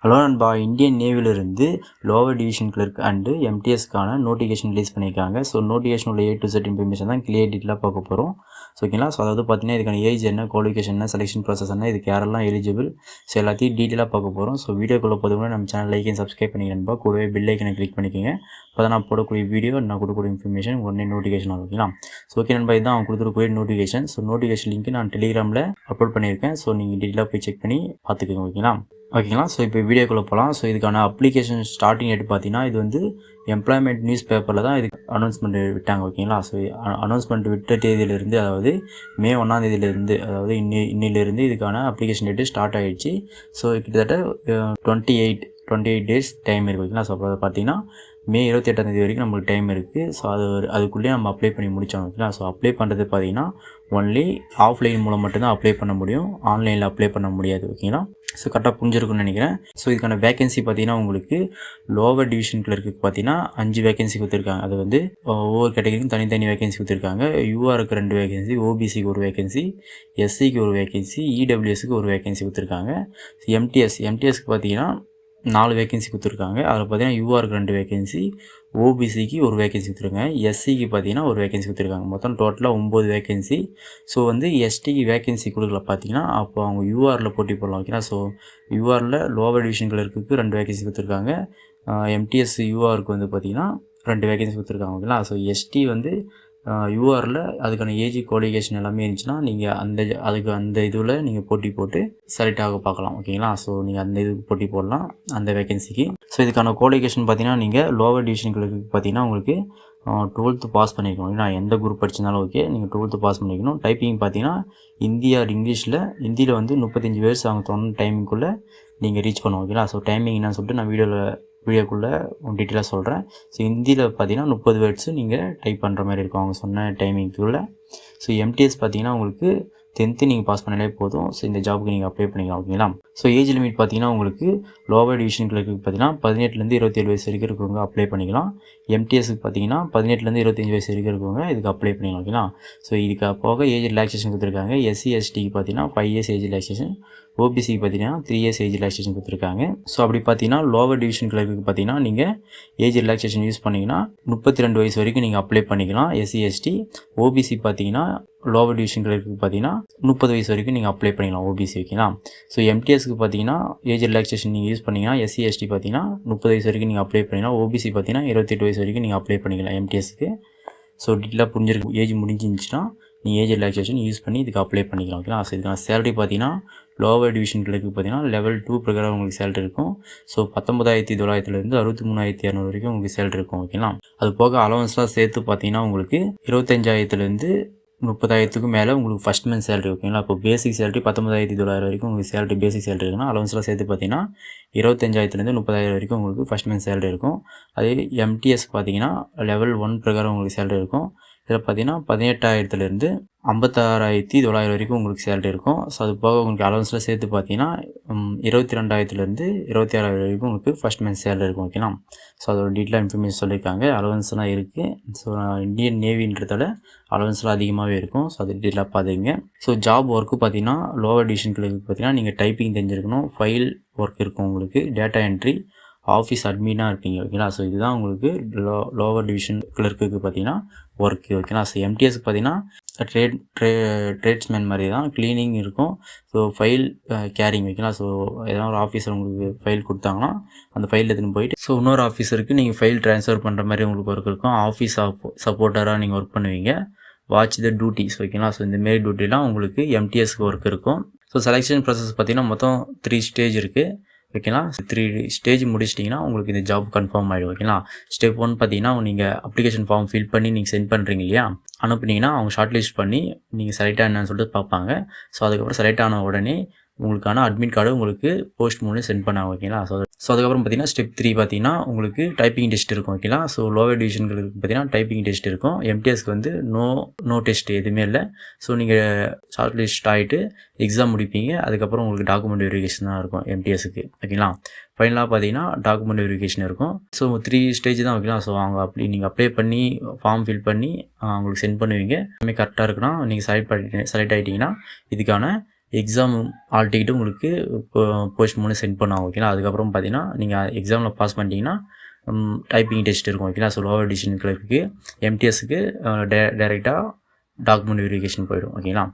Hello நண்பா, Indian நேவிலிருந்து lower division clerk and எம்டிஎஸ்க்கான நோட்டிஃபிகேஷன் ரிலீஸ் பண்ணியிருக்காங்க. ஸோ நோட்டிஃபிகேஷன் உள்ள A to Z இன்ஃபர்மேஷன் தான் கிளியர் டீட்டெயிலாக பார்க்க போகிறோம். ஸோ ஓகேங்களா. ஸோ அதாவது பார்த்தீங்கன்னா இதுக்கான ஏஜ் என்ன, குவாலிஃபிகேஷன் என்ன, செலெக்ஷன் ப்ராசஸ் என்ன, இதுக்கு யாரெல்லாம் எலிஜிபிள், ஸோ எல்லாத்தையும் டீட்டெயிலாக பார்க்க போகிறோம். ஸோ வீடியோக்குள்ளே போதும் நம்ம சேனல் லைக் அண்ட் சப்ஸ்கிரைப் பண்ணிக்க நண்பா. கூடவே பெல் ஐக்கனை கிளிக் பண்ணிக்கோங்க. அப்போ தான் நான் போடக்கூடிய வீடியோ, நான் கொடுக்கக்கூடிய இன்ஃபர்மேஷன் உடனே நோட்டிஃபிகேஷன் ஆகும். ஓகேங்களா. ஸோ ஓகே நண்பா, இதுதான் அவங்க கொடுத்துருக்கூடிய நோட்டிஃபிகேஷன். ஸோ நோட்டிஃபிகேஷன் லிங்க் நான் டெலிகிராமில் அப்லோட் பண்ணியிருக்கேன். ஸோ நீங்கள் டீட்டெயிலாக போய் செக் பண்ணி பார்த்துக்கோங்க. ஓகேங்களா. ஸோ இப்போ வீடியோக்குள்ளே போகலாம். ஸோ இதுக்கான அப்ளிகேஷன் ஸ்டார்டிங் டேட் பார்த்தீங்கன்னா இது வந்து எம்ப்ளாய்மெண்ட் நியூஸ் பேப்பரில் தான் இதுக்கு அனௌன்ஸ்மெண்ட் விட்டாங்க. ஓகேங்களா. ஸோ அனௌன்ஸ்மெண்ட் விட்ட தேதியிலிருந்து, அதாவது மே 1ஆம் தேதியிலிருந்து, அதாவது இன்னிலிருந்து இதுக்கான அப்ளிகேஷன் டேட்டு ஸ்டார்ட் ஆகிடுச்சு. ஸோ கிட்டத்தட்ட 28 டேஸ் டைம் இருக்குது. ஓகேங்களா. ஸோ அப்போ பார்த்தீங்கன்னா மே 28ஆம் தேதி வரைக்கும் நம்மளுக்கு டைம் இருக்குது. ஸோ அதுக்குள்ளேயே நம்ம அப்ளை பண்ணி முடித்தோம். ஓகேங்களா. ஸோ அப்ளை பண்ணுறது பார்த்தீங்கன்னா ஒன்லி ஆஃப்லைன் மூலம் மட்டும்தான் அப்ளை பண்ண முடியும், ஆன்லைனில் அப்ளை பண்ண முடியாது. ஓகேங்களா. ஸோ கரெக்டாக புரிஞ்சிருக்குன்னு நினைக்கிறேன். ஸோ இதுக்கான வேகன்சி பார்த்தீங்கன்னா உங்களுக்கு லோவர் டிவிஷன் கிளர்க்கு பார்த்தீங்கன்னா 5 வேகன்சி கொடுத்துருக்காங்க. அது வந்து ஒவ்வொரு கேட்டகரிக்கும் தனித்தனி வேகன்சி கொடுத்துருக்காங்க. யூஆருக்கு 2 வேகன்சி, ஓபிசிக்கு 1 வேகன்சி, எஸ்சிக்கு 1 வேகன்சி, இடபிள்யூஎஸ்க்கு 1 வேகன்சி கொடுத்துருக்காங்க. எம்டிஎஸ்க்கு பார்த்தீங்கன்னா 4 வேகன்சி கொடுத்துருக்காங்க. அதில் பார்த்தீங்கன்னா யூஆருக்கு 2 வேகன்சி, ஓபிசிக்கு 1 வேகன்சி கொடுத்துருக்காங்க, எஸ்சிக்கு பார்த்தீங்கன்னா 1 வேகன்சி கொடுத்துருக்காங்க. மொத்தம் டோட்டலாக 9 வேகன்சி. ஸோ வந்து எஸ்டிக்கு வேகன்சி கொடுக்கல பார்த்தீங்கன்னா அப்போ அவங்க யூஆரில் போட்டி போடலாம். ஓகேங்களா. ஸோ யூஆரில் லோவர் டிவிஷன் கிளர்க்கு 2 வேகன்சி கொடுத்துருக்காங்க. எம்டிஎஸ் யூஆருக்கு வந்து பார்த்தீங்கன்னா 2 வேகன்சி கொடுத்துருக்காங்க. ஓகேங்களா. ஸோ எஸ்டி வந்து யூஆரில் அதுக்கான ஏஜ் குவாலிஃபிகேஷன் எல்லாமே இருந்துச்சுன்னா நீங்கள் அந்த இதில் நீங்கள் போட்டி போட்டு செலக்ட் ஆக பார்க்கலாம். ஓகேங்களா. ஸோ நீங்கள் அந்த இதுக்கு போட்டி போடலாம் அந்த வேகன்சிக்கு. ஸோ இதுக்கான குவாலிஃபிகேஷன் பார்த்தீங்கன்னா நீங்கள் லோவர் டிவிஷன்களுக்கு பார்த்தீங்கன்னா உங்களுக்கு 12th பாஸ் பண்ணிக்கணும். ஓகேங்களா. எந்த குரூப் படிச்சிருந்தாலும் ஓகே, நீங்கள் 12th பாஸ் பண்ணிக்கணும். டைப்பிங் பார்த்தீங்கன்னா ஹிந்தியில் வந்து 35 வேர்ட்ஸ் அவங்க சொன்ன டைமிங்குள்ளே நீங்கள் ரீச் பண்ணுவோம். ஓகேங்களா. ஸோ டைமிங் என்னன்னு சொல்லிட்டு நான் வீடியோக்குள்ளே டீட்டெயிலாக சொல்கிறேன். ஸோ ஹிந்தியில் பார்த்தீங்கன்னா 30 வேர்ட்ஸு நீங்கள் டைப் பண்ணுற மாதிரி இருக்கும் அவங்க சொன்ன டைமிங்குள்ளே. ஸோ எம்டிஎஸ் பார்த்தீங்கன்னா உங்களுக்கு 10th நீங்கள் பாஸ் பண்ணாலே போதும். ஸோ இந்த ஜாபுக்கு நீங்கள் அப்ளை பண்ணிக்கலாம். ஓகேங்களா. ஸோ ஏஜ் லிமிட் பார்த்தீங்கன்னா உங்களுக்கு லோவர் டிவிஷன் கிளர்க்கு பார்த்தீங்கன்னா 18லேருந்து 27 வயசு வரைக்கும் இருக்கவங்க அப்ளை பண்ணிக்கலாம். எம்டிஎஸ்க்கு பார்த்தீங்கன்னா 18லேருந்து 25 வயசு வரைக்கும் இருக்கவங்க இதுக்கு அப்ளை பண்ணிக்கலாம். ஓகேங்களா. ஸோ இதுக்கு போக ஏஜ் ரிலாக்ஸேஷன் கொடுத்துருக்காங்க. எஸ்சி எஸ்டிக்கு பார்த்தீங்கன்னா 5 years ஏஜ் ரிலாக்ஸேஷன், ஓபிசிக்கு பார்த்தீங்கன்னா 3 years ஏஜ் ரிலாக்ஸேஷன் கொடுத்துருக்காங்க. ஸோ அப்படி பார்த்தீங்கன்னா லோவர் டிவிஷன் கிளர்க்கு பார்த்தீங்கன்னா நீங்கள் ஏஜ் ரிலாக்ஸேஷன் யூஸ் பண்ணிங்கன்னா 32 வயசு வரைக்கும் நீங்கள் அப்ளை பண்ணிக்கலாம். SC ST. ஓபிசி பார்த்தீங்கன்னா லோவர் டிவிஷன் கிளர்க்கு பார்த்தீங்கன்னா 30 வயசு வரைக்கும் நீங்கள் அப்ளை பண்ணிக்கலாம் ஓபிசி. ஓகேங்களா. ஸோ எம்டிஎஸ்க்கு பார்த்தீங்கன்னா ஏஜ் ரிலாக்ஸேஷன் நீங்கள் யூஸ் பண்ணிங்கன்னா எஸ்சி எஸ்டி பார்த்தீங்கன்னா 30 வயசு வரைக்கும் நீங்கள் அப்ளை பண்ணிக்கலாம். ஓபிசி பார்த்தீங்கன்னா 28 வயசு வரைக்கும் நீங்கள் அப்ளை பண்ணிக்கலாம் எம்டிஎஸ்க்கு. ஸோ டீட்டெயிலாக புரிஞ்சிருக்கு. ஏஜ் முடிஞ்சிருந்துச்சுன்னா நீங்கள் ஏஜ் ரிலாக்ஸேஷன் யூஸ் பண்ணி இதுக்கு அப்ளை பண்ணிக்கலாம். ஓகேங்களா. ஸோ இதுக்கான சேலரி பார்த்தீங்கன்னா லோவர் டிவிஷன் கிளர்க்கு பார்த்தீங்கன்னா லெவல் 2 பிரகாரம் உங்களுக்கு சேலரி இருக்கும். ஸோ 19,900லேருந்து 63,200 வரைக்கும் உங்களுக்கு சேலரி இருக்கும். ஓகேங்களா. அது போக அலவன்ஸ்லாம் சேர்த்து பார்த்தீங்கன்னா உங்களுக்கு 25,000லேருந்து 30,000க்கு மேலே உங்களுக்கு ஃபஸ்ட் மந்த் சேலரி. ஓகேங்களா. இப்போ பேசிக் சேலரி 19,900 வரைக்கும் உங்களுக்கு சேலரி பேசிக் சேலரி இருக்குன்னா அலவன்ஸ்லாம் சேர்த்து பார்த்தீங்கன்னா 25,000லேருந்து 30,000 வரைக்கும் உங்களுக்கு ஃபஸ்ட் மந்த் சேலரி இருக்கும். அதே எம்டிஎஸ் பார்த்தீங்கன்னா லெவல் 1 பிரகாரம் உங்களுக்கு சேலரி இருக்கும். இதில் பார்த்தீங்கன்னா 18,000லேருந்து 56,900 வரைக்கும் உங்களுக்கு சேலரி இருக்கும். ஸோ அது போக உங்களுக்கு அலவன்ஸில் சேர்த்து பார்த்தீங்கன்னா 22,000லேருந்து 26,000 வரைக்கும் உங்களுக்கு ஃபஸ்ட் மந்த் சேலரி இருக்கும். ஓகேங்களா. ஸோ அதோட டீட்டெயிலாக இன்ஃபர்மேஷன் சொல்லியிருக்காங்க. அலவன்ஸ்லாம் இருக்குது. ஸோ இந்தியன் நேவின்றதால அலவன்ஸ்லாம் அதிகமாகவே இருக்கும். ஸோ அது டீட்டெயிலாக பார்த்துங்க. ஸோ ஜாப் ஒர்க்கு பார்த்தீங்கன்னா லோவர் டிவிஷன் கிளர்க்கு பார்த்தீங்கன்னா நீங்கள் டைப்பிங் தெரிஞ்சிருக்கணும், ஃபைல் ஒர்க் இருக்கும் உங்களுக்கு, டேட்டா என்ட்ரி, ஆஃபீஸ் அட்மினாக இருப்பீங்க. ஓகேங்களா. ஸோ இதுதான் உங்களுக்கு லோவர் டிவிஷன் கிளர்க்கு பார்த்தீங்கன்னா ஒர்க்கு. ஓகேங்களா. ஸோ எம்டிஎஸ்க்கு பார்த்தீங்கன்னா ட்ரேட்ஸ்மேன் மாதிரி தான், க்ளீனிங் இருக்கும். So file carrying. ஓகேங்களா. ஸோ எதனா ஒரு ஆஃபீஸர் உங்களுக்கு ஃபைல் கொடுத்தாங்கன்னா அந்த ஃபைல் எடுத்துன்னு போயிட்டு ஸோ இன்னொரு ஆஃபீஸருக்கு நீங்கள் ஃபைல் ட்ரான்ஸ்ஃபர் பண்ணுற மாதிரி உங்களுக்கு ஒர்க் இருக்கும். ஆஃபீஸ் சப்போர்ட்டராக நீங்கள் ஒர்க் பண்ணுவீங்க. Watch the duties. ஓகேங்களா. ஸோ இந்தமாரி டியூட்டிலாம் உங்களுக்கு எம்டிஎஸ்க்கு ஒர்க் இருக்கும். ஸோ செலெக்ஷன் ப்ராசஸ் பார்த்தீங்கன்னா மொத்தம் 3 ஸ்டேஜ் இருக்குது. ஓகேங்களா. 3 ஸ்டேஜ் முடிச்சிட்டிங்கன்னா உங்களுக்கு இந்த ஜாப் கன்ஃபார்ம் ஆகிடும். ஓகேங்களா. ஸ்டெப் 1 பார்த்தீங்கன்னா நீங்கள் அப்ளிகேஷன் ஃபார்ம் ஃபில் பண்ணி நீங்கள் சென்ட் பண்ணுறீங்க இல்லையா, அனுப்புனீங்கன்னா அவங்க ஷார்ட் லிஸ்ட் பண்ணி நீங்கள் செலக்ட் ஆனான்னு சொல்லிட்டு பார்ப்பாங்க. ஸோ அதுக்கப்புறம் செலக்ட் ஆன உடனே உங்களுக்கான அட்மிட் கார்டு உங்களுக்கு போஸ்ட் மூலம் சென்ட் பண்ணாங்க. ஓகேங்களா. ஸோ அதுக்கப்புறம் பார்த்தீங்கன்னா ஸ்டெப் 3 பார்த்தீங்கன்னா உங்களுக்கு டைப்பிங் டெஸ்ட் இருக்கும். ஓகேங்களா. ஸோ லோவர் டிவிஷன்களுக்கு பார்த்தீங்கன்னா டைப்பிங் டெஸ்ட் இருக்கும். எம்டிஎஸ்க்கு வந்து நோ டெஸ்ட் எதுவுமே இல்லை. ஸோ நீங்கள் ஷார்ட் லிஸ்ட் ஆகிட்டு எக்ஸாம் முடிப்பீங்க. அதுக்கப்புறம் உங்களுக்கு டாக்குமெண்ட் வெரிஃபிகேஷன் தான் இருக்கும் எம்டிஎஸ்க்கு. ஓகேங்களா. ஃபைனலாக பார்த்தீங்கன்னா டாக்குமெண்ட் வெரிஃபிகேஷன் இருக்கும். ஸோ 3 ஸ்டேஜ் தான். ஓகேங்களா. ஸோ அவங்க நீங்கள் அப்ளை பண்ணி ஃபார்ம் ஃபில் பண்ணி அவங்களுக்கு சென்ட் பண்ணுவீங்க. எல்லாமே கரெக்டாக இருக்குன்னா நீங்கள் செலக்ட் ஆகிட்டிங்கன்னா இதுக்கான எக்ஸாம் ஆல் டிக்கெட்டு உங்களுக்கு போஸ்ட் மூலம் சென்ட் பண்ணுவாங்க ஓகேங்களா. அதுக்கப்புறம் பார்த்தீங்கன்னா நீங்கள் எக்ஸாமில் பாஸ் பண்ணிட்டீங்கன்னா டைப்பிங் டெஸ்ட் இருக்கும் ஓகேங்களா. ஸோ லோவர் டிவிஷன் கிளர்க்கு எம்டிஎஸ்க்கு டேரெக்டாக டாக்குமெண்ட் வெரிஃபிகேஷன் போயிடும் ஓகேங்களா.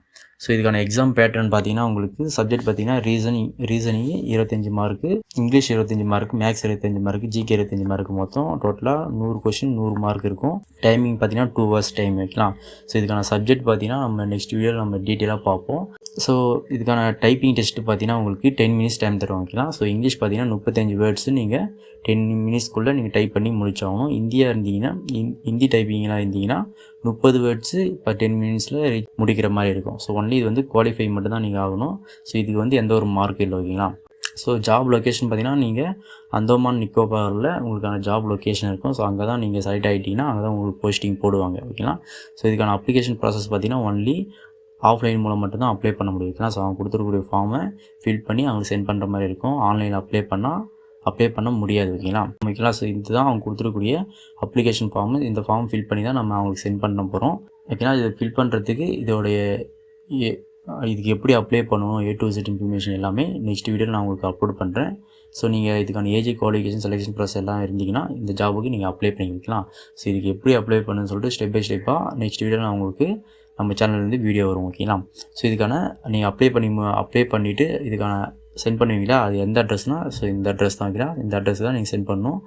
ஸோ இதுக்கான எக்ஸாம் பேட்டர்ன் பார்த்தீங்கன்னா உங்களுக்கு சப்ஜெக்ட் பார்த்தீங்கன்னா reasoning 25 mark, English 25 mark, maths 25 mark, GK 25 mark, மொத்தம் டோட்டலாக 100 கொஷின் 100 மார்க் இருக்கும். டைமிங் பார்த்தீங்கன்னா 2 hours டைம் வைக்கலாம். ஸோ இதுக்கான சப்ஜெக்ட் பார்த்தீங்கன்னா நம்ம நெக்ஸ்ட் வீடியோவில் நம்ம டீட்டெயிலாக பார்ப்போம். ஸோ இதுக்கான டைப்பிங் டெஸ்ட்டு பார்த்தீங்கன்னா உங்களுக்கு 10 minutes டைம் தருவாங்க ஓகேங்களா. ஸோ இங்கிலீஷ் பார்த்தீங்கன்னா 35 வேர்ட்ஸு நீங்கள் 10 minutesக்குள்ளே நீங்கள் டைப் பண்ணி முடிச்சாகணும். இந்தியாக இருந்தீங்கன்னா ஹிந்தி டைப்பிங்லாம் இருந்தீங்கன்னா 30 வேர்ட்ஸு இப்போ 10 minutesல முடிக்கிற மாதிரி இருக்கும். ஸோ ஒன்லி இது வந்து குவாலிஃபை மட்டும் தான் நீங்கள் ஆகணும். ஸோ இதுக்கு வந்து எந்த ஒரு மார்க் இல்லை ஓகேங்களா. ஸோ ஜாப் லொக்கேஷன் பார்த்தீங்கன்னா நீங்கள் அந்தமான் நிக்கோபாரில் உங்களுக்கான ஜாப் லொக்கேஷன் இருக்கும். ஸோ அங்கே தான் நீங்கள் செலக்ட் ஆகிட்டீங்கன்னா அங்கே தான் உங்களுக்கு போஸ்டிங் போடுவாங்க ஓகேங்களா. ஸோ இதுக்கான அப்ளிகேஷன் ப்ராசஸ் பார்த்தீங்கன்னா ஒன்லி ஆஃப்லைன் மூலம் மட்டும்தான் அப்ளை பண்ண முடியும் ஓகேங்களா. ஸோ அவங்க கொடுத்துருக்கூடிய ஃபார்மை ஃபில் பண்ணி அவங்க சென்ட் பண்ணுற மாதிரி இருக்கும். ஆன்லைனில் அப்ளை பண்ண முடியாது ஓகேங்களா. ஸோ இதுதான் அவங்க கொடுத்துருக்கூடிய அப்ளிகேஷன் ஃபார்மு. இந்த ஃபார்ம் ஃபில் பண்ணி தான் நம்ம அவங்களுக்கு சென்ட் பண்ண போகிறோம் ஓகேங்களா. இதை ஃபில் பண்ணுறதுக்கு இதுக்கு எப்படி அப்ளை பண்ணணும் A to Z இன்ஃபர்மேஷன் எல்லாமே நெக்ஸ்ட் வீடியோவில் நான் உங்களுக்கு அப்லோட் பண்ணுறேன். ஸோ நீங்கள் இதுக்கான ஏஜ் குவாலிஃபிகேஷன் செலெக்ஷன் ப்ராசஸ் எல்லாம் இருந்தீங்கன்னா இந்த ஜாபுக்கு நீங்கள் அப்ளை பண்ணிக்கலாம். ஸோ இதுக்கு எப்படி அப்ளை பண்ணுன்னு சொல்லிட்டு ஸ்டெப் பை ஸ்டெப்பாக நெக்ஸ்ட் வீடியோவில் நான் உங்களுக்கு நம்ம சேனல்லேருந்து வீடியோ வரும் ஓகேங்களா. ஸோ இதுக்கான நீங்கள் அப்ளை பண்ணிவிட்டு இதுக்கான சென்ட் பண்ணுவீங்களா, அது எந்த அட்ரஸ்னால் ஸோ இந்த அட்ரஸ் தான் வைக்கிறா. இந்த அட்ரஸ் தான் நீங்கள் சென்ட் பண்ணணும்.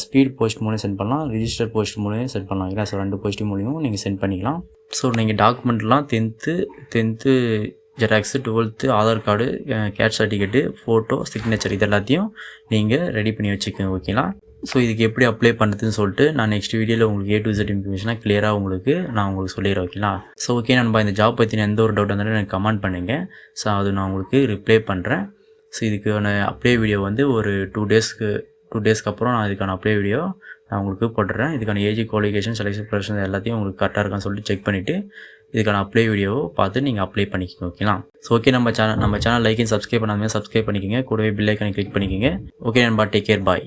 ஸ்பீட் போஸ்ட் மூலம் சென்ட் பண்ணலாம், ரிஜிஸ்டர் போஸ்ட் மூலம் சென்ட் பண்ணலாம் ஓகேங்களா. ஸோ 2 போஸ்ட் மூலியமும் நீங்கள் சென்ட் பண்ணிக்கலாம். ஸோ நீங்கள் டாக்குமெண்ட்லாம் 10th xerox, 12th Aadhaar card, கேட் சர்டிஃபிகேட்டு, ஃபோட்டோ, சிக்னேச்சர் இது எல்லாத்தையும் நீங்கள் ரெடி பண்ணி வச்சுக்கோங்க ஓகேங்களா. ஸோ இதுக்கு எப்படி அப்ளை பண்ணுறதுன்னு சொல்லிட்டு நான் நெக்ஸ்ட் வீடியோவில் உங்களுக்கு A to Z இன்ஃபர்மேஷனாக கிளியராக நான் உங்களுக்கு சொல்லிடுறேன் ஓகேங்களா. ஸோ ஓகே நண்பா, இந்த ஜாப் பற்றின எந்த ஒரு டவுட் இருந்தாலும் எனக்கு கமெண்ட் பண்ணுங்கள். ஸோ அது நான் உங்களுக்கு ரிப்ளை பண்ணுறேன். ஸோ இதுக்கான அப்ளை வீடியோ வந்து ஒரு 2 டேஸ்க்கு அப்புறம் நான் இதுக்கான அப்ளை வீடியோ நான் உங்களுக்கு போட்டுறேன். இதுக்கான ஏஜ் குவாலிஃபிகேஷன் செலெக்ஷன் ப்ரொசஸ் எல்லாத்தையும் உங்களுக்கு கரெக்டாக இருக்கான்னு சொல்லிட்டு செக் பண்ணிவிட்டு இதுக்கான அப்ளை வீடியோவை பார்த்து நீங்கள் அப்ளை பண்ணிக்கோங்க ஓகேங்களா. ஸோ ஓகே நம்ம சேனல் லைக் அண்ட் சப்ஸ்கிரைப் பண்ணாமல் சப்ஸ்கிரைப் பண்ணிக்கோங்க. கூடவே பெல் ஐக்கானை கிளிக் பண்ணிக்கோங்க. ஓகே நண்பா, டேக் கேர், பாய்.